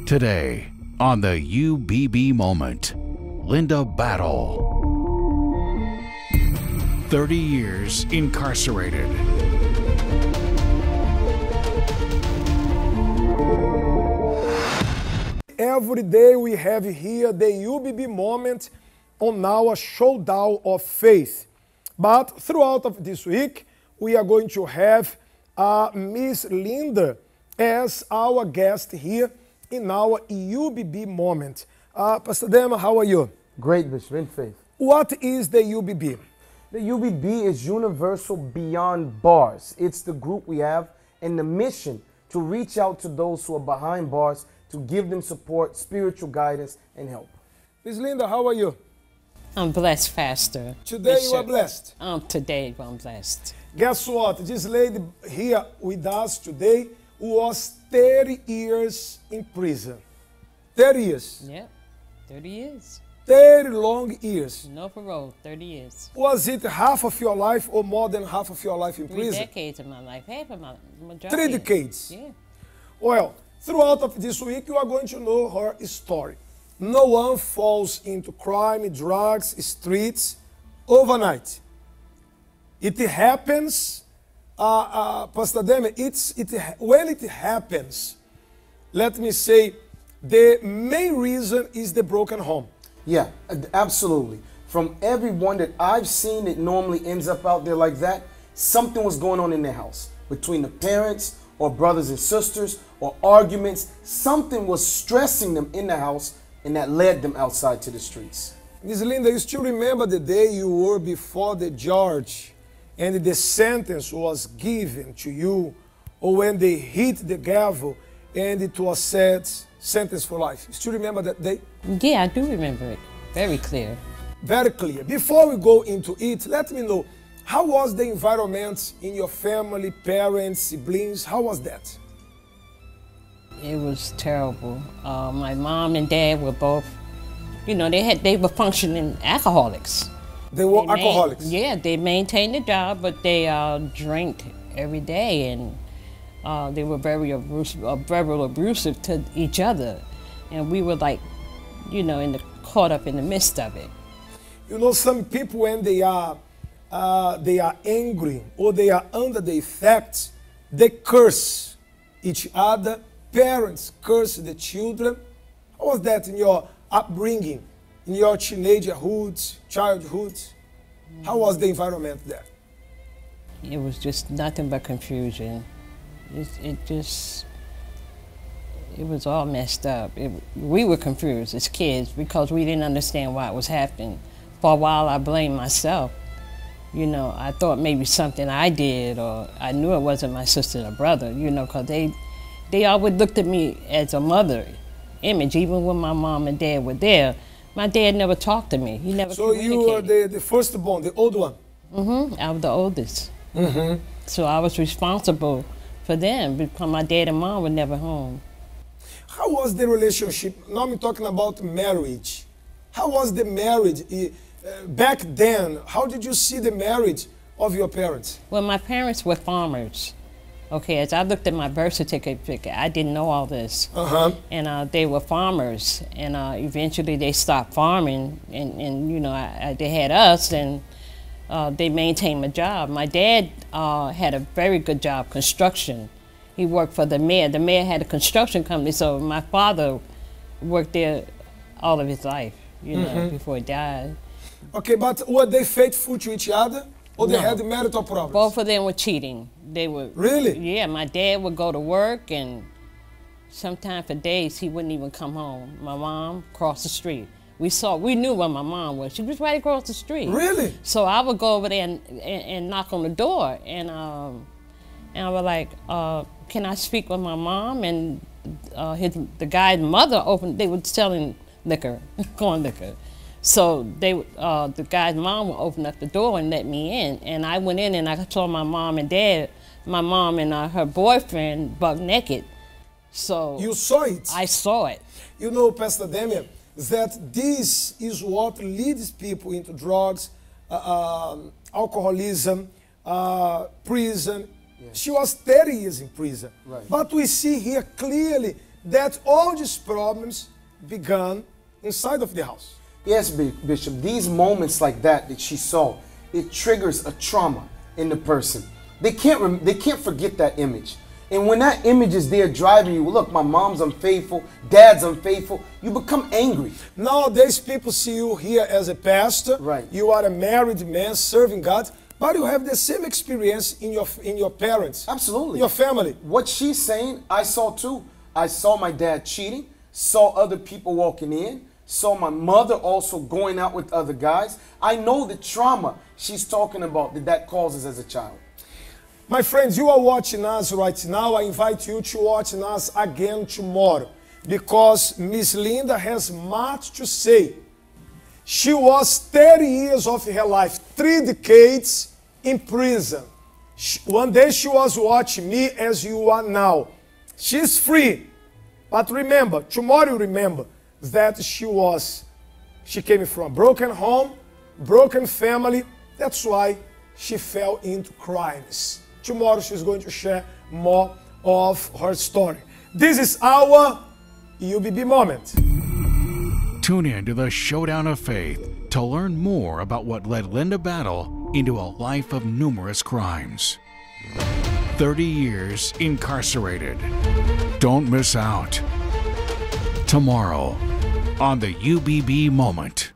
Today, on the UBB Moment, Linda Battle. 30 years incarcerated. Every day we have here the UBB Moment on our showdown of faith. But throughout of this week, we are going to have Miss Linda as our guest here in our UBB Moment. Pastor Dema, how are you? Great, Bishop, in faith. What is the UBB? The UBB is Universal Beyond Bars. It's the group we have and the mission to reach out to those who are behind bars, to give them support, spiritual guidance, and help. Miss Linda, how are you? I'm blessed, Pastor. Today Bishop. you are blessed. Today I'm blessed. Guess what? This lady here with us today was 30 years in prison. 30 years. Yep, 30 years. 30 long years. No parole, 30 years. Was it half of your life or more than half of your life in 3 prison? decades of my life, half of my majority. 3 decades. Yeah. Well, throughout of this week, you are going to know her story. No one falls into crime, drugs, streets overnight. It happens, Pastor Demi, when it happens, let me say, the main reason is the broken home. Yeah, absolutely. From everyone that I've seen that normally ends up out there like that, something was going on in their house. Between the parents or brothers and sisters or arguments, something was stressing them in the house and that led them outside to the streets. Ms. Linda, you still remember the day you were before the judge and the sentence was given to you, or when they hit the gavel and it was said sentence for life? You still remember that day? Yeah, I do remember it. Very clear. Very clear. Before we go into it, let me know, how was the environment in your family, parents, siblings? How was that? It was terrible. My mom and dad were both, you know, they were functioning alcoholics. They were alcoholics? Yeah, they maintained the job, but they drank every day, and they were very abusive to each other. And we were like, you know, caught up in the midst of it. You know, some people, when they are angry or they are under the effect, they curse each other. Parents curse the children. How was that in your upbringing, in your teenagerhood, childhood? How was the environment there? It was just nothing but confusion. It was all messed up. We were confused as kids because we didn't understand why it was happening. For a while, I blamed myself. You know, I thought maybe something I did, or I knew it wasn't my sister or brother, you know, because they always looked at me as a mother image. Even when my mom and dad were there, my dad never talked to me. He never communicated. So you were the firstborn, the old one? Mm-hmm. I was the oldest. Mm-hmm. So I was responsible for them because my dad and mom were never home. How was the relationship? Now I'm talking about marriage. How was the marriage back then? How did you see the marriage of your parents? Well, my parents were farmers. Okay, as I looked at my birth certificate, I didn't know all this. And they were farmers, and eventually they stopped farming, and you know, they had us, and they maintained my job. My dad had a very good job, construction. He worked for the mayor. The mayor had a construction company, so my father worked there all of his life, you know, before he died. Okay, but were they faithful to each other, or they had marital problems? Both of them were cheating. They were. Really? Yeah, my dad would go to work, and sometimes for days he wouldn't even come home. My mom crossed the street. We knew where my mom was. She was right across the street. Really? So I would go over there and knock on the door, and I was like, can I speak with my mom? And the guy's mother opened. They were selling liquor, corn liquor. So the guy's mom would open up the door and let me in. And I went in and I saw my mom and dad, my mom and her boyfriend buck naked. So you saw it? I saw it. You know, Pastor Damian, that this is what leads people into drugs, alcoholism, prison. Yes. She was 30 years in prison. Right. But we see here clearly that all these problems began inside of the house. Yes, Bishop, these moments like that she saw, it triggers a trauma in the person. They can't forget that image. And when that image is there driving you, look, my mom's unfaithful, dad's unfaithful, you become angry. Nowadays, people see you here as a pastor. Right. You are a married man serving God, but you have the same experience in your parents. Absolutely. Your family. What she's saying, I saw too. I saw my dad cheating, saw other people walking in, saw my mother also going out with other guys. I know the trauma she's talking about that causes as a child. My friends, you are watching us right now. I invite you to watch us again tomorrow because Miss Linda has much to say. She was 30 years of her life, 3 decades in prison. One day she was watching me as you are now. She's free. But remember, tomorrow you remember that she came from a broken home, broken family. That's why she fell into crimes. Tomorrow she's going to share more of her story. This is our UBB moment. Tune in to the Showdown of Faith to learn more about what led Linda Battle into a life of numerous crimes. 30 years incarcerated. Don't miss out. Tomorrow on the UBB moment.